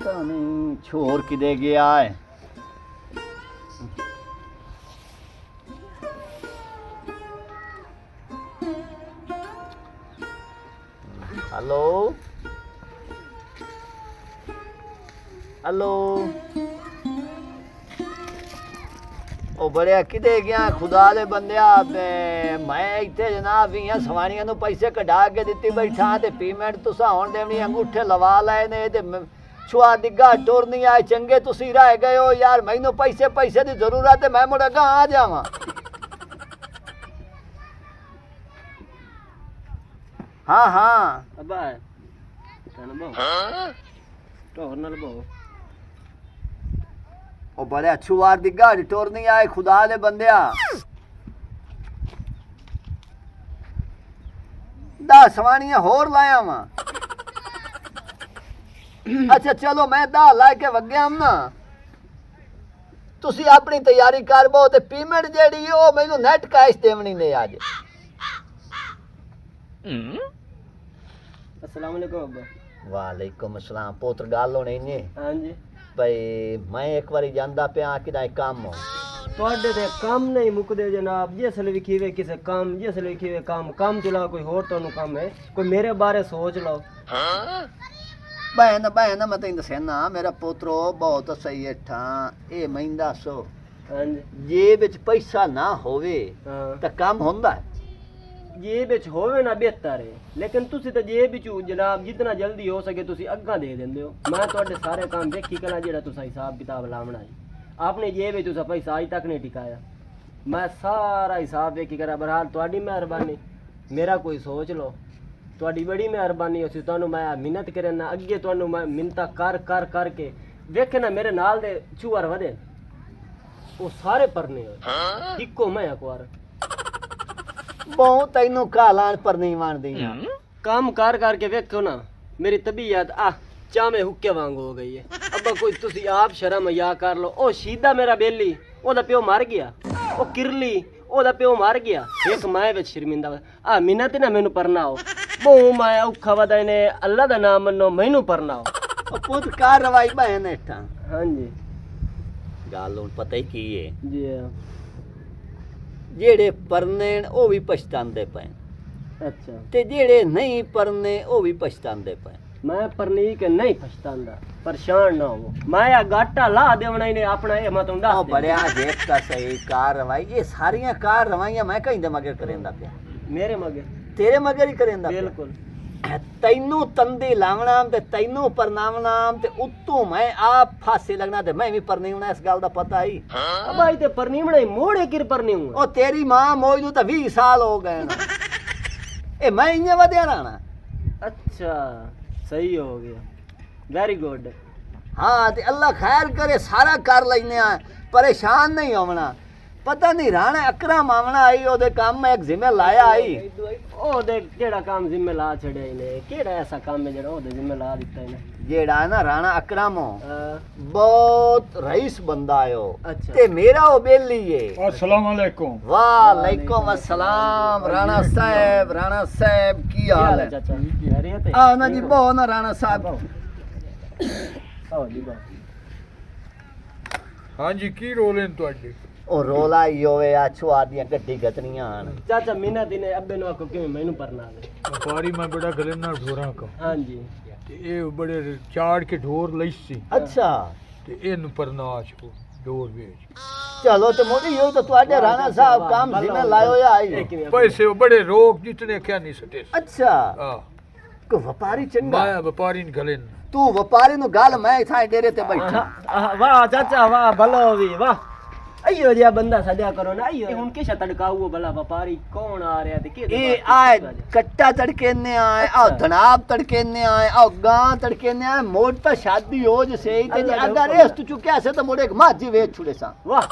पता नहीं छोर किधे गया है। हेलो हेलो ओ बड़े किधे गया खुदा दे बंदिया। मैं इत्थे जनाब 20 सवारियां नूं पैसे कढा के दित्ती बैठा ते पेमेंट तुसां हुण देवनी अंगूठे लवा लए ने ते छुआ दिग्गा टुरनी आए चंगे तुसी रह गए हो यार। मैनू पैसे पैसे दी जरूरत है मैं मुड़ अगां आ जावां। हाँ हाँ अब्बा है तन बो टोर नाल बो ओ बड़े छुआर दिग्गा टुरनी आए खुदा दे बंदिया। 10 सवारियां होर लाया वा। अच्छा चलो मैं 10 ला के वग्या ना तुसी अपनी तैयारी कर बो ते पेमेंट जेड़ी ओ मैनू नेट कैश देवनी ने आज। अस्सलाम वालेकुम अब्बा। वालेकुम अस्सलाम पुत्र गल होनी ने। हां जी भाई मैं एक बारी जांदा पिया किदा काम हो ਤੁਹਾਡੇ ਤੇ ਕੰਮ ਨਹੀਂ ਮੁੱਕਦੇ ਜਨਾਬ। ਜਿਸ ਲਈ ਵਿਖੀਵੇ ਕਿਸੇ ਕੰਮ ਜਿਸ ਲਈ ਵਿਖੀਵੇ ਕੰਮ ਚਲਾ ਕੋਈ ਹੋਰ ਤੁਹਾਨੂੰ ਕੰਮ ਹੈ ਕੋਈ ਮੇਰੇ ਬਾਰੇ ਸੋਚ ਲਓ। बहन बहन मैं तेन दसना मेरा पोत्रो बहुत सही है ठा ए मैं दसो हां जी जेब विच पैसा ना होवे हां तो काम होंदा है। जेब विच होवे ना बेहतर है लेकिन तुसी तो जेब विच जनाब जितना जल्दी हो सके तुसी अग्गा दे देंदे हो। मैं ਤੁਹਾਡੇ ਸਾਰੇ ਕੰਮ ਦੇਖੀ ਕਲਾ ਜਿਹੜਾ ਤੁਸੀਂ ਹਿਸਾਬ ਕਿਤਾਬ ਲਾਵਣਾ है आपने जेब विच तुसा पैसा अज तक नहीं टिकाया। मैं सारा हिसाब देखी करा बहरहाल ਤੁਹਾਡੀ ਮਿਹਰਬਾਨੀ मेरा कोई सोच लो ਤੁਹਾਡੀ बड़ी मेहरबानी हो ਤੁਹਾਨੂੰ मैं मिन्नत करना अगे ਤੁਹਾਨੂੰ मैं मिन्नता कर कर करके वेखे ना मेरे नाल दे चूअर वधे वो सारे परने हो इको मैं अकवार बहुत तैनू कालान पर नहीं मानदी काम कर करके वेखो ना मेरी तबीयत चामे हुक्के वांग हो गई है। अब्बा कोई तुसी आप शर्म या कर लो। ओ शीदा मेरा बेली ओदा प्यो मर गया ओ किरली ओदा प्यो मर गया एक मैं विच शर्मिंदा मिन्नत ना मैनू परना हो बहु मैं औखा वदा ने अल्लाह दा नाम मन्नो मैनू परना हो। पुत कार्रवाई बहन इठा। हां जी गल हुण पता ही की है जी जेड़े परने ओ भी पछतांदे पे अच्छा ते जेड़े नहीं परने ओ भी पछतांदे पे। मैं परनी के नहीं पछतांदा परेशान ना हो मैं या गाटा ला देवना ही ने अपना ए मैं तुम दस दे। बड़िया देख का सही कार्रवाई ये सारियां कार्रवाइयां मैं कहीं दे मगर करेंदा पिया मेरे मगे तेरे मगर ही करेंदा पिया। बिल्कुल तैनू तंदी लावना ते तैनू परनावना ते उत्तों मैं आप फांसी लगना ते मैं भी परनी होना इस गल दा पता ही। अब आई ते परनी बने मोड़े किर परनी हूं ओ तेरी मां मौजू तो 20 साल हो गए ना ए मैं इन्ने वधिया रहना। अच्छा सही हो गया वेरी गुड। हाँ ते अल्लाह खैर करे सारा कर लेने आ परेशान नहीं होना। पता नहीं राणा अकरम आवना आई ओदे काम में एक जिम्मे लाया आई ओदे केड़ा काम जिम्मे ला छड़े ने केड़ा ऐसा काम है जेड़ा ओदे जिम्मे ला दिता है जेड़ा है ना राणा अकरम हो बहुत रईस बंदा है हो। अच्छा ते मेरा ओ बेली है। अस्सलाम वालेकुम। वालेकुम अस्सलाम राणा साहब की हाल है चाचा खैरियत है आओ ना जी बो ना राणा साहब। आओ जी बो हाँ जी की रोल है ਤੁਹਾਡੇ ओ रोला ही होवे आ छुआ दियां गड्डी गतनियां आन चाचा मीना दिने अब्बे नो को किवें मैनू परना दे व्यापारी मैं बड़ा गले ना ढोरा का हां जी ते ये बड़े चाड़ के ढोर लई सी अच्छा ते इन परनाश को ढोर बेच चलो तो मोदी यो तो ਤੁਹਾਡੇ राणा साहब काम जिम्मे लायो या आई पैसे बड़े रोक जितने क्या नहीं सटे। अच्छा हां को व्यापारी चंगा मैं व्यापारी न गले तू व्यापारी नु गाल मैं इथा डेरे ते बैठा। वाह चाचा वाह भलो भी वाह अयो जिया बंदा सद्या करो ना अयो हुन किसा तड़काऊ भला व्यापारी कौन आ रहा ते के ए आए कट्टा तड़के ने आए आओ धनाब तड़के ने आए आओ गां तड़के ने आए मोड़ पर शादी हो जसे ते अगर रेस तू चुक्या से तो मोड़े एक माजी वेच छुड़े सा। वाह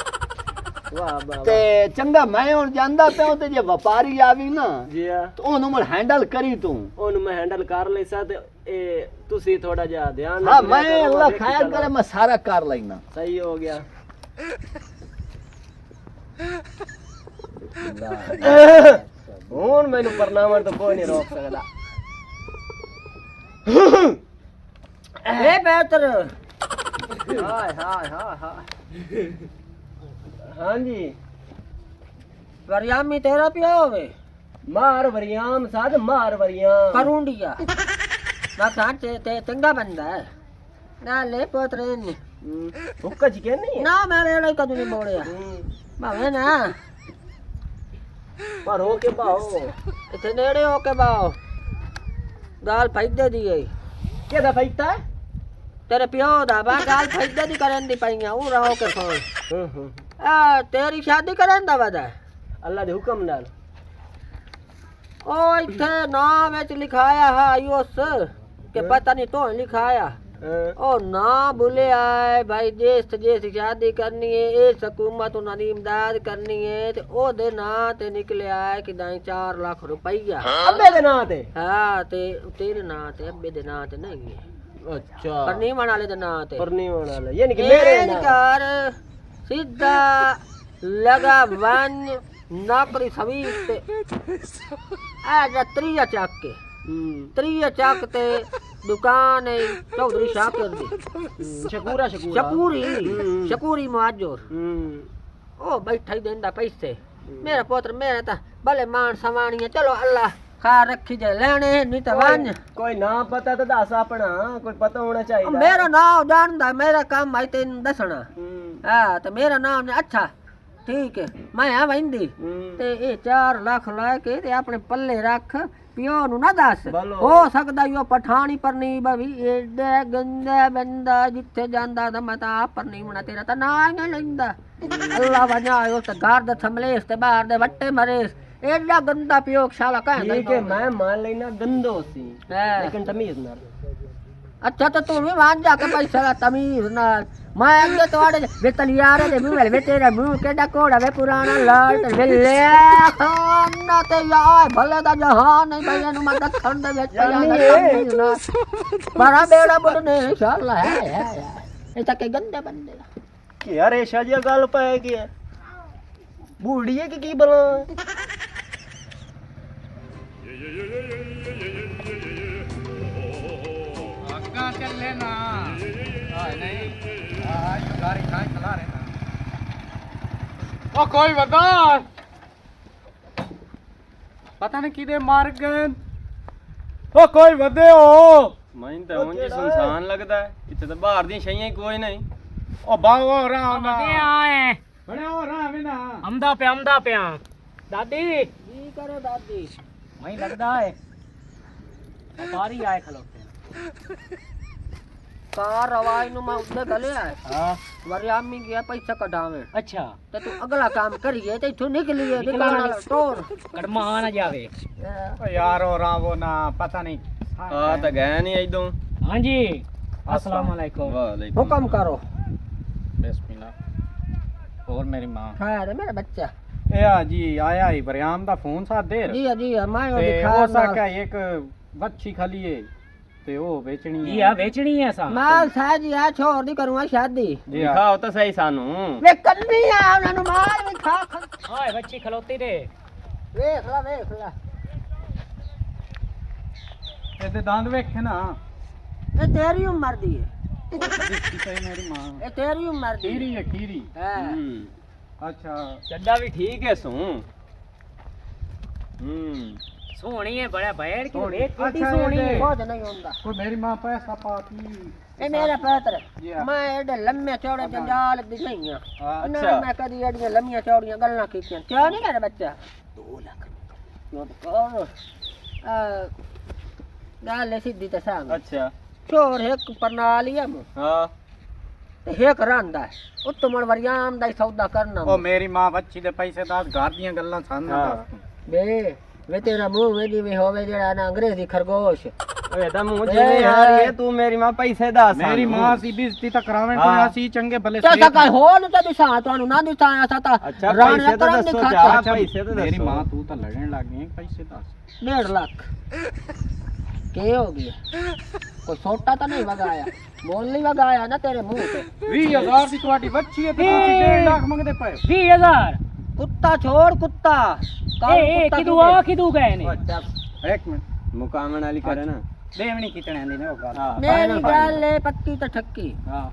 वाह वाह ते चंगा मैं हुन जानदा पिया ते जे व्यापारी आवी ना जी तो ओनु मड़ हैंडल करी तू ओनु मैं हैंडल कर लेसा ते ए तुसी थोड़ा जा ध्यान हां मैं अल्लाह खैर करे मैं सारा कर लेना। सही हो गया हुन मैनू परनामा तो कोई नहीं रोक सकदा ए बेहतर हाय हाय हाय हाय हाँ जी वरियामी तेरा पिया होवे मार वरियाम साध मार वरियाम करूंडिया ना सांचे ते चंगा बंदा है ना ले पोतरे ने हुक्का जी के नहीं ना मैं वेड़े कदू नहीं बोलिया भावे ना पर हो के पाओ इथे नेड़े हो के बाओ गाल फायदे दी है केदा फैता है तेरे पियो दा बा गाल फायदे दी करन दी पईया ऊ रहो के सोन आ तेरी शादी करन दा वदा अल्लाह दे हुक्म नाल ओ इथे नाम विच लिखाया है आयुस के पता नहीं तो लिखाया ओ ना भूले आए भाई देश जैसी शादी करनी है इस हुकूमत उन्होंने इमदाद करनी है ते ओ दे ना ते निकले आए कि दाई 4 लाख रुपया अब्बे दे ना ते हाँ ते तेरे ना ते अब्बे दे ना ते नहीं है अच्छा पर नहीं वाले दे ना ते पर नहीं होने वाला यानी कि मेरे मेरे ना घर सीधा लगा वन नौकरी सवीस ते आ जा त्रिया चक के त्रिया चक ते दुकान है चौधरी शाकिर दी शकूरा शकूरा शकूरी मुआजोर ओ बैठा ही देंदा पैसे मेरा पुत्र मेरा ता भले मान सवानी है चलो अल्लाह खा रखी जे लेने नहीं तो वन कोई ना पता तो दस अपना कोई पता होना चाहिए मेरा नाम जानदा मेरा काम है तेन दसना हाँ तो मेरा नाम ने अच्छा ठीक है मैं आ वंदी ते ये 4 लाख ला के ते अपने पल्ले रख पियो नु ना दस बोलो। हो सकदा यो पठानी पर नहीं बवी एडे गंदा बंदा जिथे जांदा ता मैं ता आप पर नहीं मना तेरा ता ना ही लेंदा अल्लाह वजायो ते घर दे थमलेस ते बाहर दे वट्टे मरेस एडा गंदा पियो शाला कहंदा ठीक है मैं मान लेना गंदो सी लेकिन तमीज ना अच्छा तो तू भी मान जा के पैसा ला तमीज नाल मैं अगे तोड़े वे तलियारे दे मुंह वे तेरा मुंह केडा कोड़ा वे पुराना लाट वे ले खाना ते यार भले दा जहान नहीं भैया नु मदद कर दे वे तमिज ना बड़ा बेड़ा बुढ़ने इंशाल्लाह है ये तक गंदे बंदे कि यार ऐसा जी गल पे कि बूढ़ी है कि की बला आगा चल लेना हाय नहीं हाय गाड़ी खाए चला रहे ना ओ कोई बता पता नहीं किदे मार गए ओ कोई बदे हो मैं तो मुझे सुनसान लगता है इथे तो बाहर दी शैयां ही कोई नहीं ओ बागो रहा ना बदे आए बड़े हो रहा है ना अमदा पे दादी की करो दादी वही लगता है व्यापारी आए खलोते कार आवाज नु मैं उधर गले आए हाँ वरियामी गया पैसा कढावे अच्छा ते तू अगला काम करिए ते इथों निकलिए दुकान वाला तोड़ कड़मा ना जावे ओ यार हो रहा वो ना पता नहीं आ तो गया नहीं एकदम हाँ जी अस्सलाम वालेकुम वालेकुम हुक्म करो बिस्मिल्लाह और मेरी मां खैर मेरा बच्चा ए जी आया ही बरियाम दा फोन सा देर जी मैं ते दिखा हो सका एक बच्ची खली है ते ओ बेचनी जी हाँ बेचनी है सा माल साज या छोड़ दी करूंगा शादी जी हाँ। दिखाओ तो सही सानू वे कन्नी आ उन्हां नु माल भी खा ओए बच्ची खलोती रे देख ला ए ते दांत वेखे ना ये तेरी उम्र दी है इसकी सही मेरी मां ये तेरी उम्र दी कीरी है कीरी है अच्छा चड्डा भी ठीक है सू सोहनी है बड़ा बैठ की सोहनी। देख कितनी अच्छा, सोहनी ये है बहुत नहीं होंदा कोई मेरी मां पैसा पाती ये मेरा पुत्र जी हाँ। मैं एडे लम्बे चौड़े जंजाल दिखाइयां अच्छा। अच्छा मैं कदी एडियां लम्बियां चौड़ियां गल्लां कीतियां क्यों नहीं मेरा बच्चा 2 लाख यो तो कौन गाल सीधी ते सामने अच्छा चोर एक प्रणाली मु हाँ ते एक रांदा उत्तम वरियाम दा ही सौदा करना ओ मेरी मां बच्ची दे पैसे दास घर दियां गल्लां सामने दस बे वे तेरा मुंह वेदी में होवे जेड़ा ना अंग्रेजी खरगोश ओए तो मुझे यार ये तू मेरी मां पैसे दस मेरी मां सी बेइज्जती तक करावे हाँ। कोई आसी चंगे भले तो सका हो न तो दिशा तानु ना दिशा सा ता अच्छा राण पैसे तो करम दसो दिखाता जा अच्छा, पैसे तो मेरी दसो मां तू तो लड़ने लग गई पैसे दस 1.5 लाख के हो गया कोई छोटा तो नहीं वगाया बोल नहीं वगाया ना तेरे मुंह पे 20000 दी तुम्हारी बच्ची है तो तुसी 1.5 लाख मंगदे पे 20,000 कुत्ता छोड़ कुत्ता ए किदू आ किदू गए ने एक मिनट मुकामन वाली करे ना ਦੇਵਣੀ ਖਿੱਚਣਿਆਂ ਦੀ ਨੇ ਉਹ ਗੱਲ ਮੇਰੀ ਗੱਲ ਏ ਪੱਕੀ ਤੇ ਠੱਕੀ ਹਾਂ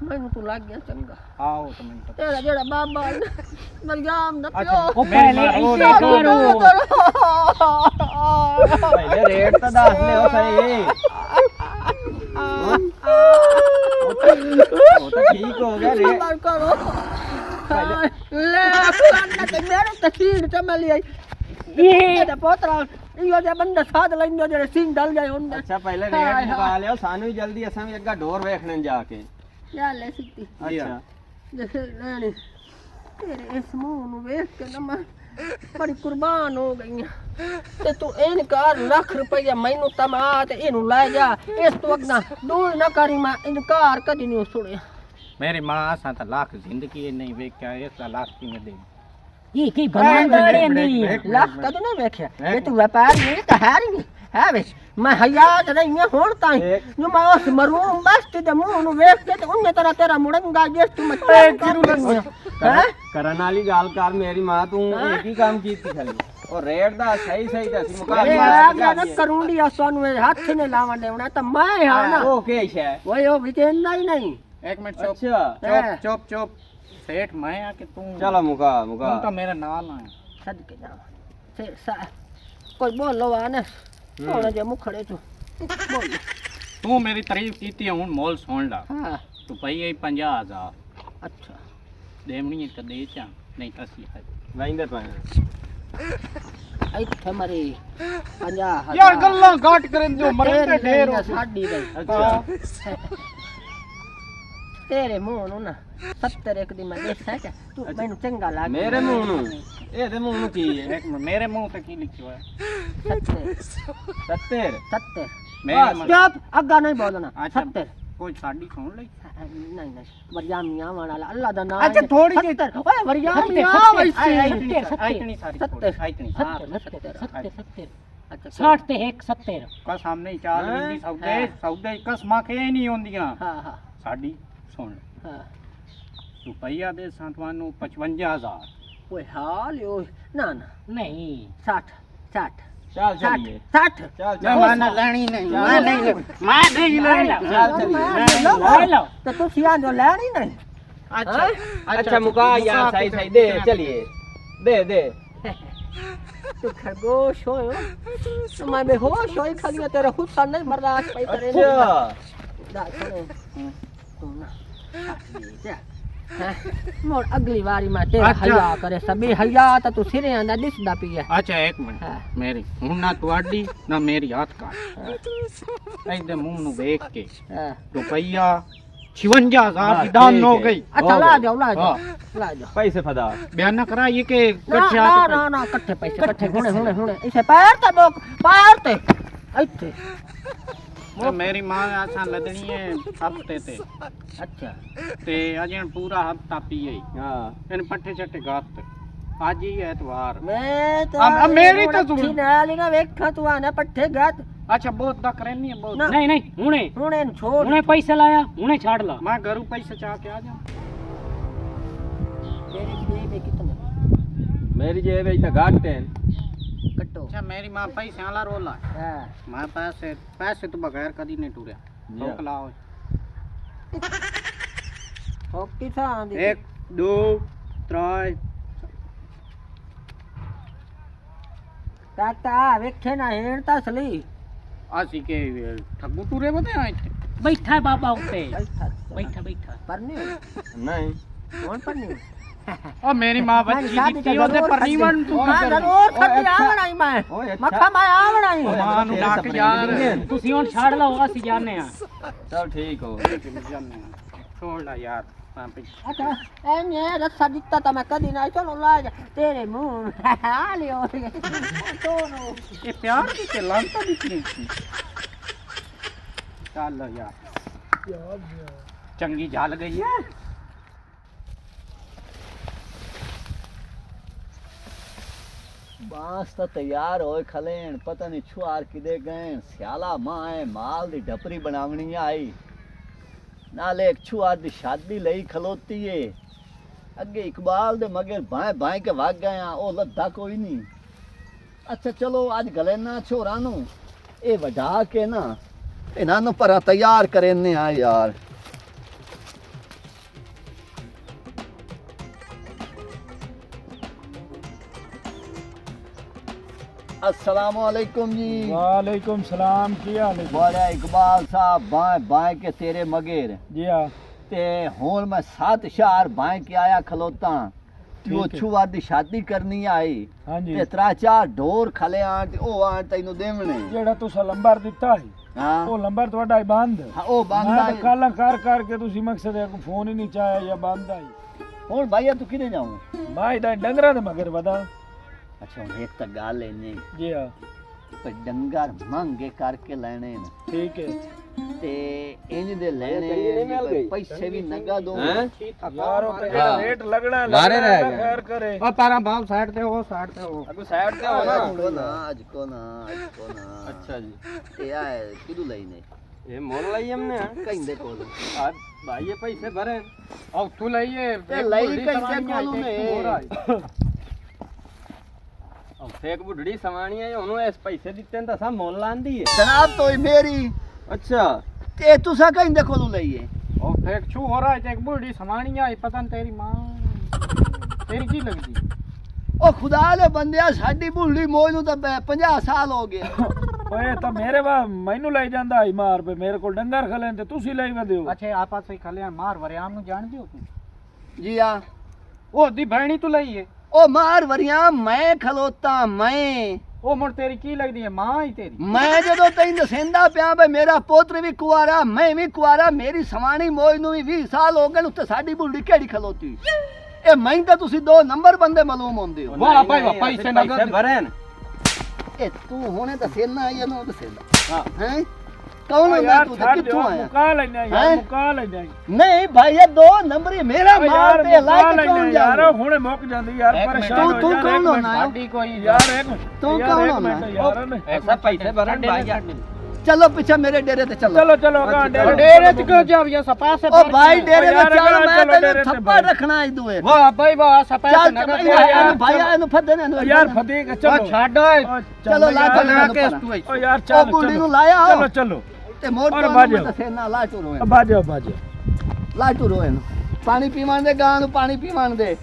ਮੈਨੂੰ ਤੂੰ ਲੱਗ ਗਿਆ ਚੰਗਾ ਆਓ ਤਾਂ ਮੈਨੂੰ ਪਤਾ। ਤੇਰਾ ਜਿਹੜਾ ਬਾਬਾ ਮਰਿਆਮ ਦਾ ਅੱਛਾ ਪਿਓ ਉਹ ਪਹਿਲੇ ਇਸੇ ਕਰੋ ਪਹਿਲੇ ਰੇਟ ਤਾਂ ਦੱਸ ਲਿਓ ਸਹੀ ਉਹ ਤਾਂ ਠੀਕ ਹੋ ਗਿਆ ਰੇਟ ਬਾਰ ਕਰੋ ਲੈ ਕੰਨ ਤੇ ਮੇਰੇ ਤਸੀਰ ਤੇ ਮਿਲ ਆਈ ਇਹ ਦਾ ਪੋਤਰਾ ਇਹੋ ਜਿਹਾ ਬੰਦਾ ਸਾਧ ਲੈਂਦਾ ਜਿਹੜੇ ਸਿੰਘ ਡਲ ਜਾਏ ਹੁੰਦਾ ਅੱਛਾ ਪਹਿਲੇ ਰੇਟ ਮੁਕਾ ਲਿਓ ਸਾਨੂੰ ਵੀ ਜਲਦੀ ਅਸਾਂ ਵੀ ਅੱਗਾ ਡੋਰ ਵੇਖਣ ਜਾ ਕੇ ਯਾ ਲੈ ਸਿੱਤੀ ਅੱਛਾ ਦੇਖ ਲੈਣੀ ਤੇਰੇ ਇਸ ਮੂੰਹ ਨੂੰ ਵੇਖ ਕੇ ਨਾ ਮੈਂ ਬੜੀ ਕੁਰਬਾਨ ਹੋ ਗਈ ਆਂ। ਤੇ ਤੂੰ ਇਨਕਾਰ ਲੱਖ ਰੁਪਈਆ ਮੈਨੂੰ ਤਮਾ ਤੇ ਇਹਨੂੰ ਲੈ ਜਾ ਇਸ ਤੋਂ ਅੱਗਾ ਦੂਰ ਨਾ ਕਰੀ ਮੈਂ ਇਨਕਾਰ ਕਦੀ ਨਹੀਂ ਸੁਣਿਆ ਮੇਰੀ ਮਾਂ ਅਸਾਂ ਤਾਂ ਲੱਖ ਜ਼ਿੰਦਗੀ ਨਹੀਂ ਵੇਖਿਆ ਇਸ ਦਾ ਲੱਖ ਕਿਵੇਂ ਦੇ ਇਹ ਕੀ ਬਣਾਉਂਦੇ ਨਹੀਂ ਲੱਖ ਕਦੀ ਨਹੀਂ ਵੇਖਿਆ ਇਹ ਤੂੰ ਵਪਾਰ ਨਹੀਂ ਤਾਂ ਹੈ ਨਹੀਂ ਹੈ ਵੇ ਮੈਂ ਹਯਾਤ ਨਹੀਂ ਹਾਂ ਹੁਣ ਤਾਂ ਜੋ ਮੈਂ ਉਸ ਮਰੂਮ ਬਸਤੀ ਦੇ ਮੂੰਹ ਨੂੰ ਵੇਖ ਕੇ ਤੇ ਉਹਨੇ ਤਰ੍ਹਾਂ ਤੇਰਾ ਮੁੜਨਗਾ ਜਿਸ ਤੂੰ ਮੈਂ ਹੈ ਕਰਨ ਵਾਲੀ ਗੱਲ ਕਰ ਮੇਰੀ ਮਾਂ ਤੂੰ ਇਹ ਕੀ ਕੰਮ ਕੀਤੀ ਖਾਲੀ ਉਹ ਰੇਟ ਦਾ ਸਹੀ ਸਹੀ ਤਾਂ ਅਸੀਂ ਮੁਕਾ ਇਹ ਆ ਗਿਆ ਨਾ ਕਰੂੰਡੀ ਆ ਸਾਨੂੰ ਇਹ ਹੱਥ ਨੇ ਲਾਵਣ ਦੇਵਣਾ ਤਾਂ ਮੈਂ ਹਾਂ ਨਾ ਉਹ ਕੀ ਸ਼ੈ ਓਏ ਉਹ ਵੀ ਤੇ ਨਹੀਂ ਨਹੀਂ ਇੱਕ ਮਿੰਟ ਚੁੱਪ ਅੱਛਾ ਚੁੱਪ ਚੁੱਪ ਸੇਠ ਮੈਂ ਆ ਕਿ ਤੂੰ ਚਲੋ ਮੁਕਾ ਤੂੰ ਮੁਕਾ ਤਾਂ ਮੇਰੇ ਨਾਲ ਆ ਛੱਡ ਕੇ ਜਾ ਸੇ ਸਾ ਕੋਈ ਬੋਲੋ ਆਨੇ ਹੁਣ ਜੇ ਮੁਖੜੇ ਤੂੰ ਬੋਲ ਤੂੰ ਮੇਰੀ ਤਾਰੀਫ ਕੀਤੀ ਹੁਣ ਮੋਲ ਸੁਣ ਲਾ ਹਾਂ ਤੂੰ ਪਈ ਆਈ 50000 ਅੱਛਾ ਦੇਵਣੀ ਤਾਂ ਦੇ ਚਾ ਨਹੀਂ ਤਾਂ ਸੀ ਵੈਂਦੇ ਪਾ ਇੱਥੇ ਮਰੀ 50,000 ਯਾਰ ਗੱਲਾਂ ਘੱਟ ਕਰਨ ਜੋ ਮਰਨ ਤੇ ਢੇਰ ਹੋ ਸਾਡੀ ਦੇ ਅੱਛਾ ਤੇਰੇ ਮੂੰਹ ਨੂੰ ਨਾ 70 ਇੱਕ ਦੀ ਮੈਂ ਦੇਖਿਆ ਕਿ ਤੂੰ ਮੈਨੂੰ ਚੰਗਾ ਲੱਗ ਮੇਰੇ ਮੂੰਹ ਨੂੰ ਇਹਦੇ ਮੂੰਹ ਨੂੰ ਕੀ ਹੈ ਇੱਕ ਮਿੰਟ, ਮੇਰੇ ਮੂੰਹ ਤੇ ਕੀ ਲਿਖਿਆ ਹੋਇਆ 70 ਮੇਰੇ ਮੂੰਹ ਚੁੱਪ ਅੱਗਾ ਨਹੀਂ ਬੋਲਣਾ ਅੱਛਾ। 70 ਕੋਈ ਸਾਡੀ ਸੁਣ ਲਈ ਨਹੀਂ ਨਹੀਂ ਵਰਿਆਮੀਆਂ ਵਾਲਾ ਅੱਲਾ ਦਾ ਨਾਮ ਅੱਛਾ, ਥੋੜੀ ਜਿਹੀ। 70 ਓਏ ਵਰਿਆਮੀਆਂ ਵੈਸੀ ਆਇਤਨੀ ਸਾਰੀ ਥੋੜੀ ਆਇਤਨੀ 70 ਅੱਛਾ 60 ਤੇ 1 70 ਕਾ ਸਾਹਮਣੇ ਹੀ ਚਾਲ ਨਹੀਂ ਸੌਦੇ ਸੌਦੇ ਕਸਮਾਂ ਕੇ ਨਹੀਂ ਹੁੰਦੀਆਂ ਹਾਂ ਹਾਂ ਸਾਡੀ ਸੁਣ ਹਾਂ ਰੁਪਈਆ ਦੇ ਸਾਂ ਤੁਹਾਨੂੰ 55000 ਓਏ ਹਾਲ ਓਏ ਨਾ ਨਾ ਨਹੀਂ 60 60 ਚੱਲ ਚੱਲੀਏ 60 ਚੱਲ ਮੈਂ ਚੱਲ ਨਾ ਲੈਣੀ ਨਹੀਂ ਮੈਂ ਨਹੀਂ ਮੈਂ ਨਹੀਂ ਲੈਣੀ ਚੱਲ ਚੱਲੀਏ ਲੈ ਲਓ ਤੇ ਤੁਸੀਂ ਆਂਦੇ ਲੈਣੀ ਨਹੀਂ ਅੱਛਾ ਅੱਛਾ ਮੁਕਾ ਯਾਰ ਸਹੀ ਸਹੀ ਦੇ ਚਲਿਏ ਦੇ तू खरगोश हो तो मैं बेहोश हो खाली तेरा गुस्सा नहीं बर्दाश्त पाई करे अच्छा दा सुनो तू ना मोर अगली बारी मैं तेरा अच्छा। हया करे सभी हया तो तू सिरे आंदा दिसदा पिया ਅੱਛਾ ਇੱਕ ਮਿੰਟ ਹਾਂ। ਮੇਰੀ ਹੁਣ ਨਾ ਤੁਹਾਡੀ ਨਾ ਮੇਰੀ ਹੱਥ ਕਾਟ ਇਹਦੇ ਮੂੰਹ ਨੂੰ ਵੇਖ ਕੇ हां ਰੁਪਈਆ 56000 ਦੀ ਹਾਂ, ਦਾਨ ਠੀਕ ਹੋ ਹੈ। ਗਈ अच्छा ला जाओ ला हाँ। जाओ ला जाओ पैसे फदा ਬਿਆਨ ਨਾ ਕਰਾਈਏ ਕਿ ना ਕੱਚੇ ना ਹੱਥ ना ना इकट्ठे पैसे इकट्ठे हुने इसे पैर ते लोग पैर ते इथे ਤੇ ਮੇਰੀ ਮਾਂ ਆਸਾਂ ਲੱਦਣੀ ਹੈ ਹਫਤੇ ਤੇ अच्छा ਤੇ ਅਜੇ ਪੂਰਾ ਹਫਤਾ ਪੀਏ हां ਇਹਨ ਪੱਠੇ ਛੱਟੇ ਗਾਤ ਅੱਜ ਹੀ ਐਤਵਾਰ मैं तो अब मेरी तो सुन। नाली ना वेखा तू आना पट्ठे गत ਅੱਛਾ ਬਹੁਤ ਦਾ ਕਰਨੀ ਹੈ ਬਹੁਤ ना ਨਹੀਂ ਨਹੀਂ ਹੁਣੇ हुने छोड़ ਹੁਣੇ ਪੈਸੇ ਲਾਇਆ ਹੁਣੇ ਛੱਡ ਲਾ ਮੈਂ ਘਰੋਂ ਪੈਸੇ ਚਾ ਕੇ ਆ ਜਾ तेरे जेब में कितने मेरी जेब में तो घाट है कट्टो ਅੱਛਾ ਮੇਰੀ ਮਾਂ ਪੈਸੇ ਵਾਲਾ ਰੋਲਾ हां ਮੈਂ ਪੈਸੇ ਤੋਂ ਬਗੈਰ ਕਦੀ ਨਹੀਂ ਟੁਰਿਆ ਲੋਕ ਲਾਓ होकी था आंदी 1 2 3 काका वेखे ना हेड़ता सली ਅਸੀਂ ਕਿ ਠੱਗੂ ਟੁਰੇ ਬਦੇ ਆ ਇੱਥੇ ਬੈਠਾ ਹੈ ਬਾਬਾ ਉੱਤੇ बैठा ਬੈਠਾ ਬੈਠਾ परनी नहीं कौन परनी ਉਹ ਮੇਰੀ ਮਾਂ ਬੱਚੀ ਦਿੱਤੀ ਉਹਦੇ ਪਰਨੀਵਨ ਤੂੰ हां ਕੀ जरूर खत्ती आवण आई मैं ओए अच्छा मक्खा मैं आवण आई ਮਾਂ ਨੂੰ ਡੱਕ ਯਾਰ ਤੁਸੀਂ ਹੁਣ ਛੱਡ ਲਓ ਅਸੀਂ ਜਾਂਦੇ ਆ चल ठीक हो ਛੋੜ ਲਾ ਯਾਰ ਮੈਂ ਪਿੱਛੇ अच्छा एने रस्सा दिता था मैं कदी ना चलो ला जा तेरे मुंह हाले हो दोनों ਇਹ ਪਿਆਰ ਦੀ ਤੇ ਲੰਤਾ ਦਿੱਤੀ ਚੱਲ ਯਾਰ ਚੰਗੀ ਝਾਲ ਗਈ ਹੈ बांस तो तैयार होए खलेन पता नहीं छुआर किदे गए स्याला मां है माल दी ढपरी बनावनी आई नाले एक छुआर दी शादी लई खलोती है अगे इकबाल दे मगर भाए भाए के भाग गए ओ लद्दा कोई नहीं अच्छा चलो आज गले ना छोरा नु ਇਹ ਵਢਾ ਕੇ ਨਾ ਇਹਨਾਂ ਨੂੰ ਪਰ ਤਿਆਰ ਕਰਨੇ ਆ ਯਾਰ। अस्सलाम वालेकुम जी। वालेकुम सलाम, की हाल है? बड़ा इकबाल साहब बाएं बाएं के तेरे मगेर जी हाँ, ते हुन मैं 7 शहर बाएं के आया खलोता ठीक वो है। छुआ दी शादी करनी आई हाँ जी। ते 3-4 ढोर खले आण ते ओ आण तैनू देवने। ਜਿਹੜਾ ਤੁਸੀਂ ਲੰਬਰ ਦਿੱਤਾ ਹੈ हां ਉਹ ਲੰਬਰ ਤੁਹਾਡਾ ਹੀ ਬੰਦ ਹੈ। हाँ, ओ ਮੈਂ बांदा ਤਾਂ ਕਾਲਾਂ ਕਰ ਕੇ ਤੁਸੀਂ ਮਕਸਦ ਹੈ ਕੋਈ ਫੋਨ ਹੀ ਨਹੀਂ ਚਾਹਿਆ ਜਾਂ ਬੰਦ ਆਈ। हुन भाईया तू किने जाऊं? ਮੈਂ ਇਹਦਾ ਡੰਗਰਾਂ ਦੇ ਮਗਰ ਵਦਾ। अच्छा हुन एक त गल है नहीं ਜੀ ਹਾਂ, पर डंगर महंगे करके लेने न ਠੀਕ ਹੈ ते इंज दे लेने चंगी नहीं मिल गई? पैसे भी नगद दो। ਯਾਰ ਉਹ ਤੇ ਹਾਂ। ਰੇਟ ਲੱਗਣਾ ਮਾਰੇ ਰਹਿ ਲੱਗਣਾ, ਗਿਆ। ਖੈਰ ਕਰੇ। ਉਹ ਤਾਰਾ ਬਾਪ ਸਾਈਡ ਤੇ ਹੋ ਸਾਈਡ ਤੇ ਹੋ ਅਗੋ ਸਾਈਡ ਤੇ ਹੋ आज को ਨਾ। ना आज को ना आज को ना। ਅੱਛਾ ਜੀ, ते आए किदू लेने ਇਹ ਮੁੱਲ ਲਈ ਹਮਨੇ ਕਹਿੰਦੇ ਕੋਲ ਆ ਭਾਈ ਇਹ ਪੈਸੇ ਭਰੇ ਉਹ ਤੂੰ ਲਈਏ ਤੇ ਲਈ ਕਹਿੰਦੇ ਕੋਲ ਨੇ। ਉਹ ਫੇਕ ਬੁੱਢੜੀ ਸਵਾਣੀ ਹੈ ਉਹਨੂੰ ਇਸ ਪੈਸੇ ਦਿੱਤੇ ਨੇ ਤਾਂ ਸਾ ਮੁੱਲ ਆਂਦੀ ਹੈ। जनाब तो मेरी ਅੱਛਾ ते तुसा ਕਹਿੰਦੇ ਕੋਲ ਲਈਏ। ਉਹ ਫੇਕ ਛੂ ਹੋ ਰਹਾ ਹੈ ਤੇ ਇੱਕ ਬੁੱਢੀ ਸਮਾਣੀ ਆਈ ਪਤਾ ਨਹੀਂ ਤੇਰੀ ਮਾਂ ਤੇਰੀ ਕੀ ਲੱਗਦੀ ਉਹ ਖੁਦਾ ਦੇ ਬੰਦਿਆ ਸਾਡੀ ਬੁੱਢੀ ਮੋਜ ਨੂੰ ਤਾਂ 50 ਸਾਲ ਹੋ ਗਏ। ਓਏ ਤਾਂ ਮੇਰੇ ਵਾ ਮੈਨੂੰ ਲੈ ਜਾਂਦਾ ਹੀ ਮਾਰ ਪੇ ਮੇਰੇ ਕੋਲ ਡੰਗਰ ਖਲੇ ਤੇ ਤੁਸੀਂ ਲੈ ਵਦੇ ਹੋ। ਅੱਛਾ ਆਪਸ ਵਿੱਚ ਖਲਿਆ ਮਾਰ ਵਰਿਆਮ ਨੂੰ ਜਾਣਦੇ ਹੋ ਤੂੰ ਜੀ ਆ ਉਹ ਦੀ ਭੈਣੀ ਤੂੰ ਲਈਏ ਉਹ ਮਾਰ ਵਰੀਆਂ ਮੈਂ ਖਲੋਤਾ ਮੈਂ ਉਹ ਮੁੜ ਤੇਰੀ ਕੀ ਲੱਗਦੀ ਹੈ ਮਾਂ ਹੀ ਤੇਰੀ ਮੈਂ ਜਦੋਂ ਤੈਨੂੰ ਦਸੇਂਦਾ ਪਿਆ ਬਈ ਮੇਰਾ ਪੁੱਤਰ ਵੀ ਕੁਆਰਾ ਮੈਂ ਵੀ ਕੁਆਰਾ ਮੇਰੀ ਸਵਾਣੀ ਮੋਜ ਨੂੰ ਵੀ 20 ਸਾਲ ਹੋ ਗਏ ਨੇ ਉੱਤੇ ਸਾਡੀ ਬੁੱਢੀ ਕਿਹੜੀ ਖਲੋਤੀ। ਇਹ ਮੈਂ ਤਾਂ ਤੁਸੀਂ 2 ਨੰਬਰ ਬੰਦੇ ਮਾਲੂਮ ਹੁੰਦੇ ਹੋ। ਵਾਹ ਭਾਈ ਵਾਹ ਪੈਸੇ ਪੈਸੇ ਭਰੇ ਨੇ। ਇਹ ਤੂੰ ਹੁਣੇ ਦੱਸੇਨਾ ਜਾਂ ਨਾ ਦੱਸੇਨਾ ਹਾਂ ਹੈ ਕੌਣ ਓ ਹੁੰਦਾ ਯਾਰ ਤੂੰ ਤੇ ਛੱਡ ਕਿੱਥੋਂ ਦਿਓ, ਆਇਆ? ਮੁਕਾ ਲੈਣਾ ਯਾਰ, ਹੈਂ? ਮੁਕਾ ਲੈਣਾ ਨਹੀਂ ਭਾਈ ਇਹ 2 ਨੰਬਰ ਹੀ ਮੇਰਾ ਮਾਲ ਯਾਰ ਤੇ ਮੁਕਾ ਲਾਇਕ ਲੈਣਾ ਕੌਣ ਯਾਰ, ਜਾਊ? ਹੁਣੇ ਮੁੱਕ ਜਾਂਦੀ ਯਾਰ, ਇੱਕ ਪਰੇਸ਼ਾਨ ਮਿੰਟ, ਹੋ ਤੂੰ ਯਾਰ, ਕੌਣ ਇੱਕ ਹੋਣਾ? ਮਿੰਟ। ਸਾਡੀ ਕੋਈ ਯਾਰ ਇੱਕ ਤੂੰ ਯਾਰ, ਕੌਣ ਇੱਕ ਹੋਣਾ? ਮਿੰਟ ਯਾਰ, ਐਸਾ ਪੈਸੇ ਭਰਨ ਭਾਈ ਯਾਰ। ਚਲੋ ਪਿੱਛੇ ਮੇਰੇ ਡੇਰੇ ਤੇ ਚਲੋ। ਚਲੋ ਚਲੋ ਕਾਂ ਡੇਰੇ ਚ ਕਿਉਂ ਜਾਵੀਆਂ ਸਪਾਸੇ ਉਹ ਭਾਈ ਡੇਰੇ ਯਾਰ, ਤੇ ਚੱਲ ਚਲੋ ਮੈਂ ਡੇਰੇ ਤੈਨੂੰ ਤੇ ਥੱਪੜ ਭਾਈ। ਰੱਖਣਾ ਇਹ ਦੂਏ। ਵਾਹ ਭਾਈ ਵਾਹ ਸਪਾਸੇ ਚੱਲ ਨਗਰ ਇਹਨੂੰ ਭਾਈ ਇਹਨੂੰ ਫੱਦੇ ਨੇ ਇਹਨੂੰ ਯਾਰ ਫਤਿਹ ਚਲੋ ਉਹ ਛੱਡ ਓਏ ਚਲੋ ਲਾ ਯਾਰ, ਚੱਲ ਕੇ ਤੂੰ ਓ ਯਾਰ ਉਹ ਚੱਲ ਬੁੱਢੀ ਚਲੋ ਨੂੰ ਲਾਇਆ ਚਲੋ ਚਲੋ ਤੇ ਮੋੜ ਔਰ ਤੋਂ ਬਾਜੋ। ਦੱਸੇਨਾ ਲਾ ਟੁਰੋ ਬਾਜੋ ਬਾਜੋ ਲਾ ਟੁਰੋ ਇਹਨੂੰ ਪਾਣੀ ਪੀਵਣ ਦੇ ਗਾਂ ਨੂੰ ਪਾਣੀ ਪੀਵਣ ਦੇ।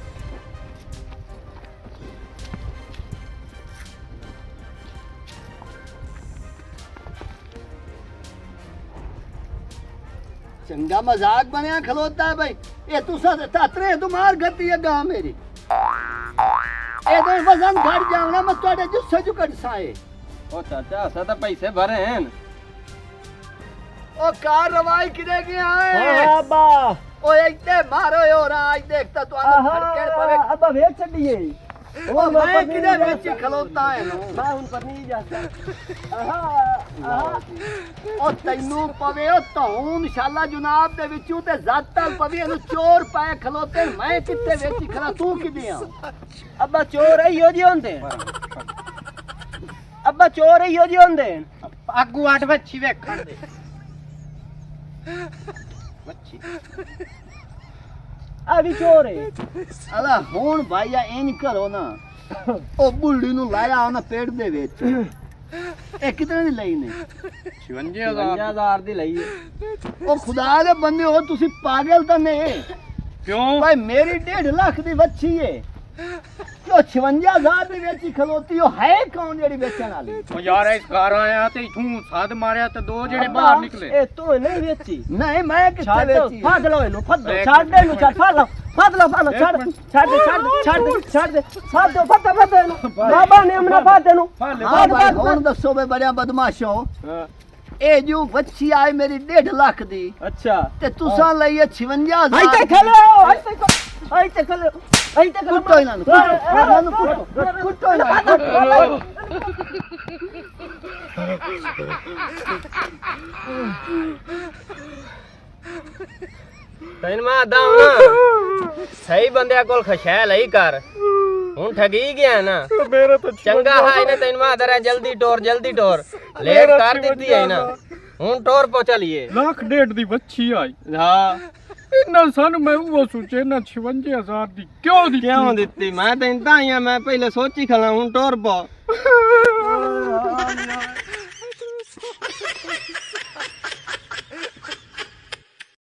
ਚੰਗਾ ਮਜ਼ਾਕ ਬਣਿਆ ਖਲੋਤਾ ਹੈ ਭਾਈ। ਇਹ ਤੁਸਾਂ ਤੇ ਤਾਤਰੇ ਤੁਮਾਰ ਗੱਤੀ ਹੈ ਗਾਂ ਮੇਰੀ। ਇਹਦੇ ਵਜ਼ਨ ਘਟ ਜਾਵਣਾ ਮੈਂ ਤੁਹਾਡੇ ਜੁੱਸੇ ਚੁ ਕੱਢ ਸਾਏ। ਉਹ ਚਾਚਾ ਅਸਾਂ ਤਾਂ ਪੈਸੇ ਭਰੇ ਨੇ। ਉਹ ਕਾਰਵਾਈ ਕਿਦੇ ਗਿਆ ਹੈ? ਅੱਬਾ ਓਏ ਇੱਥੇ ਮਾਰੋ ਹੋ ਰਾ ਅੱਜ ਦੇਖ ਤਾਂ ਤੁਹਾਨੂੰ ਫੜਕੇ ਪਵੇ। ਅੱਬਾ ਵੇਚ ਛੱਡੀਏ ਉਹ ਮੈਂ ਕਿਦੇ ਵਿੱਚ ਹੀ ਖਲੋਤਾ ਹੈ ਨੂੰ। ਮੈਂ ਹੁਣ ਪਰ ਨਹੀਂ ਜਾਂਦਾ ਉਹ ਤੈਨੂੰ ਪਵੇ ਉਹ ਧੌਂ ਇਨਸ਼ਾਅੱਲਾ ਜਨਾਬ ਦੇ ਵਿੱਚੋਂ ਤੇ ਜ਼ਾਤਲ ਪਵੇ ਇਹਨੂੰ ਚੋਰ ਪਏ ਖਲੋਤੇ ਮੈਂ ਕਿੱਥੇ ਵਿੱਚ ਹੀ ਖੜਾ ਤੂੰ ਕਿਦੇ ਆ? ਅੱਬਾ ਚੋਰ ਇਹੋ ਜਿਹੇ ਹੁੰਦੇ ਅੱਬਾ ਚੋਰ ਇਹੋ ਜਿਹੇ ਹੁੰਦੇ ਆਗੂ 8 ਵੱਛੀ ਵੇਖਣ ਦੇ ਮੱਛੀ ਆ ਵੀ ਚੋਰ ਹੈ। ਅਲਾ ਹੁਣ ਭਾਈਆ ਇੰਜ ਕਰੋ ਨਾ ਉਹ ਬੁੱਢੀ ਨੂੰ ਲਾਇਆ ਉਹਨਾਂ ਪੇਟ ਦੇ ਵਿੱਚ। ਇਹ ਕਿਤਨੇ ਦੀ ਲਈ ਨੇ? 56000 50000 ਦੀ ਲਈ ਹੈ। ਉਹ ਖੁਦਾ ਦੇ ਬੰਦੇ ਹੋ ਤੁਸੀਂ ਪਾਗਲ ਤਾਂ ਨਹੀਂ? ਕਿਉਂ ਭਾਈ ਮੇਰੀ 1.5 ਲੱਖ ਦੀ ਵੱਛੀ ਏ ਕਿਉਂ 56000 ਦੀ ਵੇਚੀ ਖਲੋਤੀ ਉਹ ਹੈ ਕੌਣ ਜਿਹੜੀ ਵੇਚਣ ਵਾਲੀ? ਉਹ ਯਾਰ ਇਸ ਘਰ ਆਇਆ ਤੇ ਇਥੋਂ ਸਾਦ ਮਾਰਿਆ ਤੇ 2 ਜਿਹੜੇ ਬਾਹਰ ਨਿਕਲੇ ਇਹ ਤੂੰ ਨਹੀਂ ਵੇਚੀ। ਨਹੀਂ ਮੈਂ ਕਿੱਥੇ ਵੇਚੀ? ਫੜ ਲਓ ਇਹਨੂੰ ਫੜ ਲਓ ਛੱਡ ਇਹਨੂੰ ਛੱਡ ਫੜ ਲਓ ਛੱਡ ਇਹਨੂੰ ਬਾਬਾ ਨੇ ਅਮਨਾ ਫੜ ਇਹਨੂੰ ਹਾਂ ਭਾਈ ਹੁਣ ਦੱਸੋ ਵੇ ਬੜਿਆ ਬਦਮਾਸ਼ੋ ਇਹ ਜੋ ਵੱਛੀ ਆਈ ਮੇਰੀ 1.5 ਲੱਖ ਦੀ ਅੱਛਾ ਤੇ ਤੁਸਾਂ ਲਈ ਇਹ 56000 ਇੱਥੇ ਖਲੋ ਇੱਥੇ ਖਲੋ ਕੁੱਟੋ ਇਹਨਾਂ ਨੂੰ ਕੁੱਟੋ ਇਹਨਾਂ ਨੂੰ। ਤੈਨੂੰ ਮੈਂ ਆਦਾ ਸਹੀ ਬੰਦਿਆਂ ਕੋਲ ਖਸ਼ੈ ਲਈ ਕਰ ਹੁਣ ਠਗੀ ਗਿਆ ਨਾ ਮੇਰਾ ਤਾਂ ਚੰਗਾ ਹੈ ਇਹਨੇ ਤੈਨੂੰ ਮੈਂ ਆਦਰਾ ਜਲਦੀ ਟੋਰ ਲੇਟ ਕਰ ਦਿੱਤੀ ਹੈ ਨਾ ਹੁਣ ਟੋਰ ਪਹੁੰਚਾ ਲਈਏ 1.5 ਲੱਖ ਦੀ ਵੱਛੀ ਆਈ ਹਾਂ ਇਹਨਾਂ ਸਾਨੂੰ ਮੈਂ ਉਹ ਸੋਚੇ ਨਾ 56000 ਦੀ ਕਿਉਂ ਕਿਉਂ ਦਿੱਤੀ ਮੈਂ ਤੈਨੂੰ ਤਾਂ ਆਇਆ ਮੈਂ ਪਹਿਲੇ ਸੋਚੀ ਖਲਾ ਹੁਣ ਟੋਰ ਪਾ